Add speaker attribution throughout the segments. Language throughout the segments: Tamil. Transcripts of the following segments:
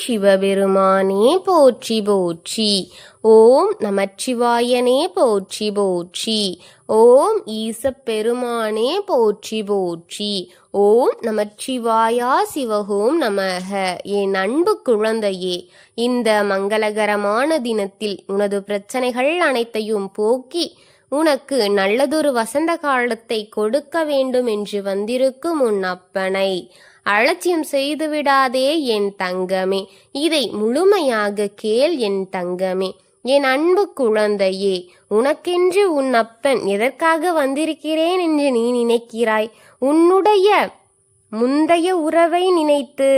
Speaker 1: சிவபெருமானே போற்றி போற்றி. ஓம் நமச்சிவாயனே போற்றி போற்றி. ஓம் ஈசப்பெருமானே போற்றி போற்றி. ஓம் நமச்சிவாயா சிவஹோம் நமக. என் அன்பு குழந்தையே, இந்த மங்களகரமான தினத்தில் உனது பிரச்சனைகள் அனைத்தையும் போக்கி உனக்கு நல்லதொரு வசந்த காலத்தை கொடுக்க வேண்டும் என்று வந்திருக்கும் உன் அப்பனை அலட்சியம் செய்துவிடாதே என் தங்கமே. இதை முழுமையாக கேள் என் தங்கமே. என் அன்பு குழந்தையே, உனக்கென்று உன் அப்பன் எதற்காக வந்திருக்கிறேன் என்று நீ நினைக்கிறாய்? உன்னுடைய முந்தைய உறவை நினைத்து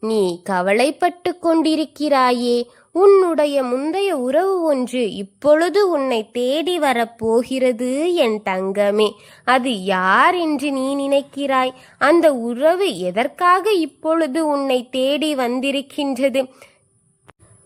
Speaker 1: நீ கவலைப்பட்டு கொண்டிருக்கிறாயே. உன்னுடைய முந்தைய உறவு ஒன்று இப்பொழுது உன்னை தேடி வரப்போகிறது என் தங்கமே. அது யார் என்று நீ நினைக்கிறாய்? அந்த உறவு எதற்காக இப்பொழுது உன்னை தேடி வந்திருக்கின்றது?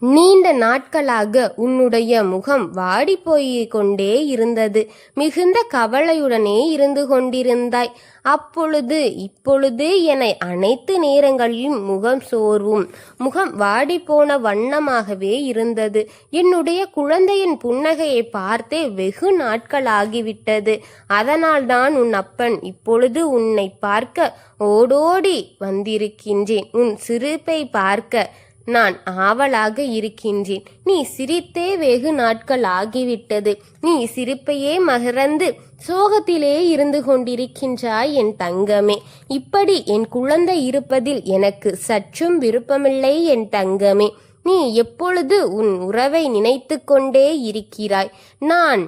Speaker 1: நீண்ட நாட்களாக உன்னுடைய முகம் வாடி போய் கொண்டே இருந்தது. மிகுந்த கவலையுடனே இருந்து கொண்டிருந்தாய். அப்பொழுது இப்பொழுது என அனைத்து நேரங்களிலும் முகம் சோர்வும் முகம் வாடி போன வண்ணமாகவே இருந்தது. என்னுடைய குழந்தையின் புன்னகையை பார்த்தே வெகு நாட்களாகிவிட்டது. அதனால்தான் உன் அப்பன் இப்பொழுது உன்னை பார்க்க ஓடோடி வந்திருக்கின்றேன். உன் சிரிப்பை பார்க்க நான் ஆவலாக இருக்கின்றேன். நீ சிரித்தே வெகு நாட்கள் ஆகிவிட்டது. நீ சிரிப்பையே மறந்து சோகத்திலே இருந்து கொண்டிருக்கின்றாய் என் தங்கமே. இப்படி என் குழந்தை இருப்பதில் எனக்கு சற்றும் விருப்பமில்லை என் தங்கமே. நீ எப்பொழுது உன் உறவை நினைத்து கொண்டே இருக்கிறாய். நான்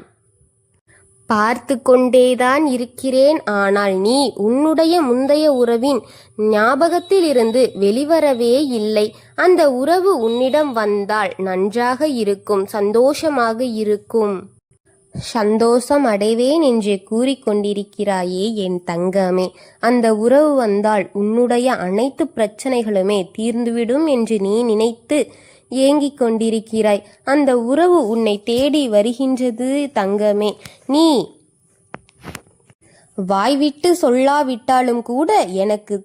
Speaker 1: பார்த்து கொண்டேதான் இருக்கிறேன். ஆனால் நீ உன்னுடைய முந்தைய உறவின் ஞாபகத்தில் இருந்து வெளிவரவே இல்லை. அந்த உறவு உன்னிடம் வந்தால் நன்றாக இருக்கும், சந்தோஷமாக இருக்கும். சந்தோஷம் அடைவேன் என்று கூறிக்கொண்டிருக்கிறாயே என் தங்கமே. அந்த உறவு வந்தால் உன்னுடைய அனைத்து பிரச்சனைகளுமே தீர்ந்துவிடும் என்று நீ நினைத்து ஏங்கிக் கொண்டிருக்கிறாய். அந்த உறவு உன்னை தேடி வருகின்றது தங்கமே. நீ வாய்விட்டு சொல்லாவிட்டாலும் கூட எனக்கு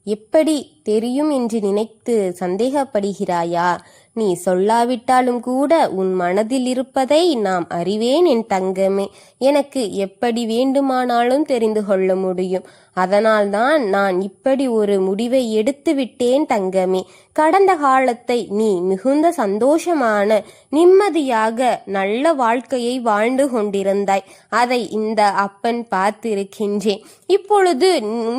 Speaker 1: எப்படி தெரியும் என்று நினைத்து சந்தேகப்படுகிறாயா? நீ சொல்லாவிட்டாலும் கூட உன் மனதில் இருப்பதை நாம் அறிவேன் என் தங்கமே. எனக்கு எப்படி வேண்டுமானாலும் தெரிந்து கொள்ள முடியும். அதனால்தான் நான் இப்படி ஒரு முடிவை எடுத்து விட்டேன் தங்கமே. கடந்த காலத்தை நீ மிகுந்த சந்தோஷமான நிம்மதியாக நல்ல வாழ்க்கையை வாழ்ந்து கொண்டிருந்தாய். அதை இந்த அப்பன் பார்த்திருக்கின்றேன். இப்பொழுது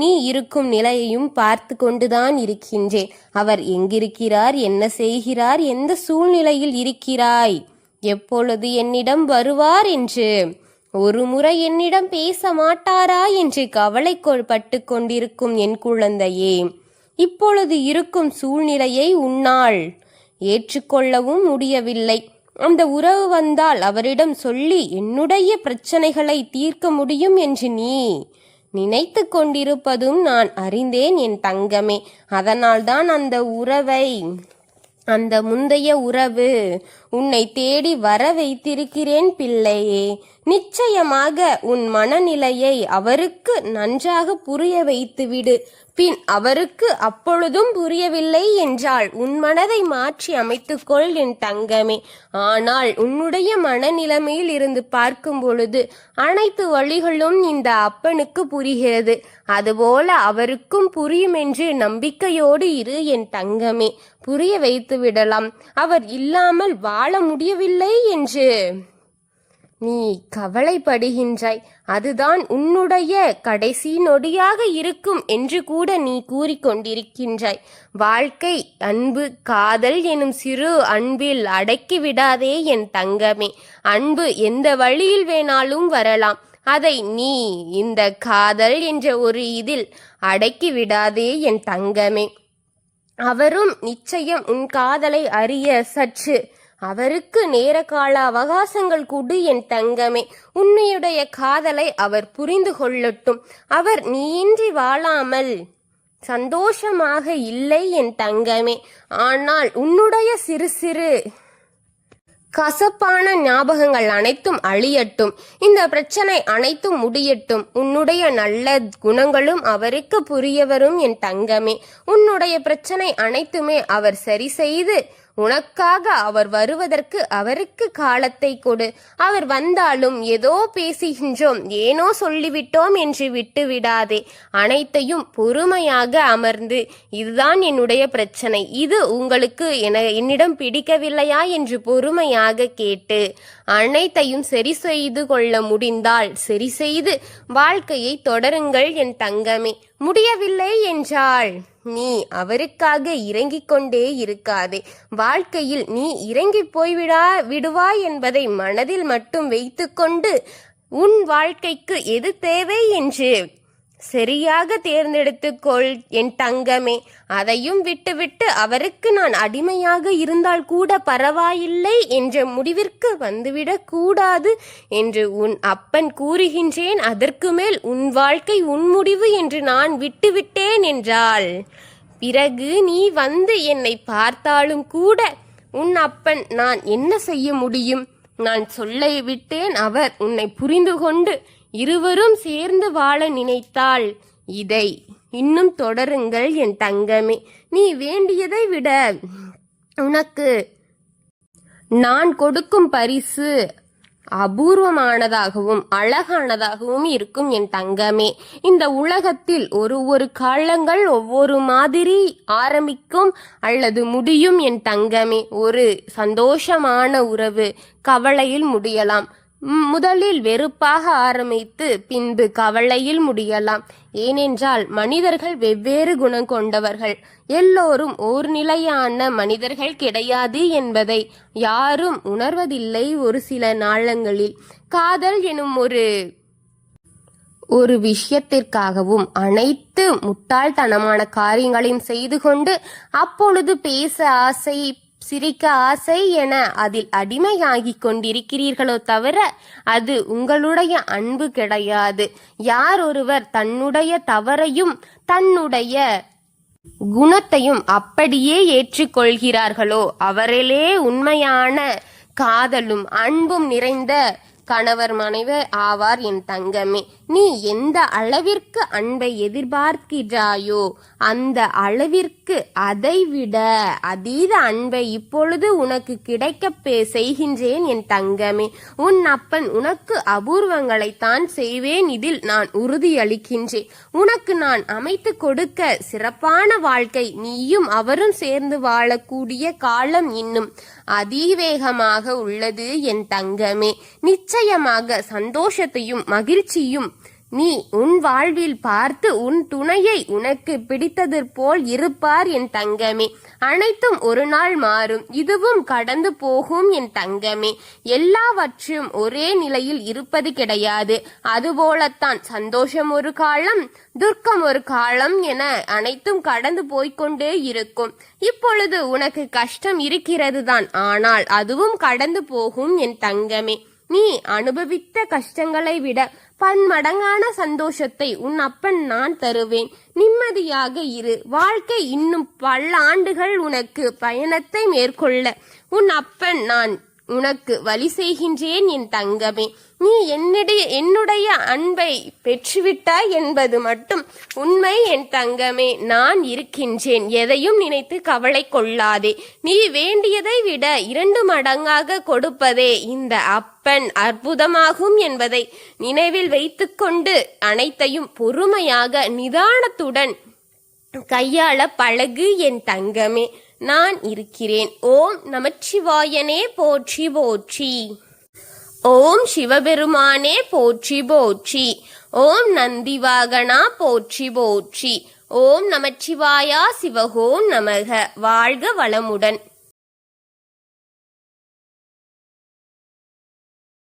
Speaker 1: நீ இருக்கும் நிலையையும் பார்த்து கொண்டுதான் இருக்கின்றேன். அவர் எங்கிருக்கிறார், என்ன செய்கிறார், எந்த சூழ்நிலையில் இருக்கிறாய், எப்பொழுது என்னிடம் வருவார் என்று, ஒரு முறை என்னிடம் பேச மாட்டாரா என்று கவலைப்பட்டு கொண்டிருக்கும் என் குழந்தையே, இப்பொழுது இருக்கும் சூழ்நிலையை உன்னால் ஏற்றுக்கொள்ளவும் முடியவில்லை. அந்த உறவு வந்தால் அவரிடம் சொல்லி என்னுடைய பிரச்சனைகளை தீர்க்க முடியும் என்று நீ நினைத்து கொண்டிருப்பதும் நான் அறிந்தேன் என் தங்கமே. அதனால்தான் அந்த முந்தைய உறவு உன்னை தேடி வர வைத்திருக்கிறேன் பிள்ளையே. நிச்சயமாக உன் மனநிலையை அவருக்கு நன்றாக புரிய வைத்துவிடு. பின் அவருக்கு அப்பொழுதும் புரியவில்லை என்றால் உன் மனதை மாற்றி அமைத்துக்கொள் என் தங்கமே. ஆனால் உன்னுடைய மனநிலைமையில் இருந்து பார்க்கும் பொழுது அனைத்து வழிகளும் இந்த அப்பனுக்கு புரிகிறது. அதுபோல அவருக்கும் புரியும் என்று நம்பிக்கையோடு இரு என் தங்கமே. புரிய வைத்து விடலாம். அவர் இல்லாமல் வாழ முடியவில்லை என்று நீ கவலைப்படுகின்றாய். அதுதான் உன்னுடைய கடைசி நொடியாக இருக்கும் என்று கூட நீ கூறிக்கொண்டிருக்கின்றாய். வாழ்க்கை அன்பு காதல் எனும் சிறு அன்பில் அடக்கிவிடாதே என் தங்கமே. அன்பு எந்த வழியில் வேணாலும் வரலாம். அதை நீ இந்த காதல் என்ற ஒரு இதில் அடக்கிவிடாதே என் தங்கமே. அவரும் நிச்சயம் உன் காதலை அறிய சற்று அவருக்கு நேர கால அவகாசங்கள் கொடு என் தங்கமே. உன்னையுடைய காதலை அவர் புரிந்து கொள்ளட்டும். அவர் நீயின்றி வாழாமல் சந்தோஷமாக இல்லை என் தங்கமே. ஆனால் உன்னுடைய சிறு சிறு கசப்பான ஞாபகங்கள் அனைத்தும் அழியட்டும். இந்த பிரச்சனை அனைத்தும் முடியட்டும். உன்னுடைய நல்ல குணங்களும் அவருக்கு புரிய வரும் என் தங்கமே. உன்னுடைய பிரச்சனை அனைத்துமே அவர் சரி செய்து உனக்காக அவர் வருவதற்கு அவருக்கு காலத்தை கொடு. அவர் வந்தாலும் ஏதோ பேசுகின்றோம், ஏனோ சொல்லிவிட்டோம் என்று விட்டு விடாதே. அனைத்தையும் பொறுமையாக அமர்ந்து, இதுதான் என்னுடைய பிரச்சனை, இது உங்களுக்கு என்னிடம் பிடிக்கவில்லையா என்று பொறுமையாக கேட்டு அனைத்தையும் சரி செய்து கொள்ள முடிந்தால் சரி செய்து வாழ்க்கையை தொடருங்கள் என் தங்கமே. முடியவில்லை என்றால் நீ அவருக்காக இறங்கிக் கொண்டே இருக்காதே. வாழ்க்கையில் நீ இறங்கி விடுவாய் என்பதை மனதில் மட்டும் வைத்துக்கொண்டு உன் வாழ்க்கைக்கு எது தேவை என்று சரியாக தேர்ந்தெடுத்துக்கொள் என் தங்கமே. அதையும் விட்டுவிட்டு அவருக்கு நான் அடிமையாக இருந்தால் கூட பரவாயில்லை என்ற முடிவிற்கு வந்துவிடக் கூடாது என்று உன் அப்பன் கூறுகின்றேன். அதற்கு மேல் உன் வாழ்க்கை உன் முடிவு என்று நான் விட்டுவிட்டேன் என்றால் பிறகு நீ வந்து என்னை பார்த்தாலும் கூட உன் அப்பன் நான் என்ன செய்ய முடியும்? நான் சொல்ல விட்டேன். அவர் உன்னை புரிந்து கொண்டு இருவரும் சேர்ந்து வாழ நினைத்தால் இதை இன்னும் தொடருங்கள் என் தங்கமே. நீ வேண்டியதை விட உனக்கு நான் கொடுக்கும் பரிசு அபூர்வமானதாகவும் அழகானதாகவும் இருக்கும் என் தங்கமே. இந்த உலகத்தில் ஒரு காலங்கள் ஒவ்வொரு மாதிரி ஆரம்பிக்கும் அல்லது முடியும் என் தங்கமே. ஒரு சந்தோஷமான உறவு கவலையில் முடியலாம். முதலில் வெறுப்பாக ஆரம்பித்து பின்பு கவலையில் முடியலாம். ஏனென்றால் மனிதர்கள் வெவ்வேறு குணம் கொண்டவர்கள். எல்லோரும் ஓர் நிலையான மனிதர்கள் கிடையாது என்பதை யாரும் உணர்வதில்லை. ஒரு சில நாளங்களில் காதல் எனும் ஒரு விஷயத்திற்காகவும் அனைத்து முட்டாள்தனமான காரியங்களையும் செய்து கொண்டு அப்பொழுது பேச ஆசை, சிரிக்க ஆசை என அதில் அடிமையாகி கொண்டிருக்கிறீர்களோ தவிர அது உங்களுடைய அன்பு கிடையாது. யார் ஒருவர் தன்னுடைய தவறையும் தன்னுடைய குணத்தையும் அப்படியே ஏற்றுக்கொள்கிறார்களோ அவரிலே உண்மையான காதலும் அன்பும் நிறைந்த கணவர் மனைவி ஆவார் என் தங்கமே. நீ எந்த அளவிற்கு அன்பை எதிர்பார்க்கிறாயோ அந்த அளவிற்கு அதைவிட அதீத அன்பை இப்பொழுது உனக்கு கிடைக்க செய்கின்றேன் என் தங்கமே. உன் அப்பன் உனக்கு அபூர்வங்களைத்தான் செய்வேன், இதில் நான் உறுதியளிக்கின்றேன். உனக்கு நான் அமைத்து கொடுக்க சிறப்பான வாழ்க்கை, நீயும் அவரும் சேர்ந்து வாழக்கூடிய காலம் இன்னும் அதிவேகமாக உள்ளது என் தங்கமே. நிச்சயமாக சந்தோஷத்தையும் மகிழ்ச்சியும் நீ உன் வாழ்வில் பார்த்து உன் துணையை உனக்கு பிடித்தது போல் இருப்பார் என் தங்கமே. அனைத்தும் ஒரு நாள் மாறும், இதுவும் கடந்து போகும் என் தங்கமே. எல்லாவற்றும் ஒரே நிலையில் இருப்பது கிடையாது. அதுபோலத்தான் சந்தோஷம் ஒரு காலம், துர்க்கம் ஒரு காலம் என அனைத்தும் கடந்து போய்கொண்டே இருக்கும். இப்பொழுது உனக்கு கஷ்டம் இருக்கிறது தான், ஆனால் அதுவும் கடந்து போகும் என் தங்கமே. நீ அனுபவித்த கஷ்டங்களை விட பன்மடங்கான சந்தோஷத்தை உன் அப்பன் நான் தருவேன். நிம்மதியாக இரு. வாழ்க்கை இன்னும் பல ஆண்டுகள் உனக்கு பயணத்தை மேற்கொள்ள உன் அப்பன் நான் உனக்கு வழி செய்கின்றேன் என் தங்கமே. நீ என்னுடைய அன்பை பெற்றுவிட்டாய் என்பது மட்டும் உண்மை என் தங்கமே. நான் இருக்கின்றேன், எதையும் நினைத்து கவலை கொள்ளாதே. நீ வேண்டியதை விட 2 மடங்காக கொடுப்பதே இந்த அப்பன் அற்புதமாகும் என்பதை நினைவில் வைத்துக்கொண்டு அனைத்தையும் பொறுமையாக நிதானத்துடன் கையாள பழகு என் தங்கமே. நான் இருக்கிறேன். ஓம் நமச்சிவாயனே போற்றி போற்றி. ஓம் சிவபெருமானே போற்றி போற்றி. ஓம் நந்திவாகனா போற்றி போற்றி. ஓம் நமச்சிவாயா சிவகோம் நமக. வாழ்க வளமுடன்.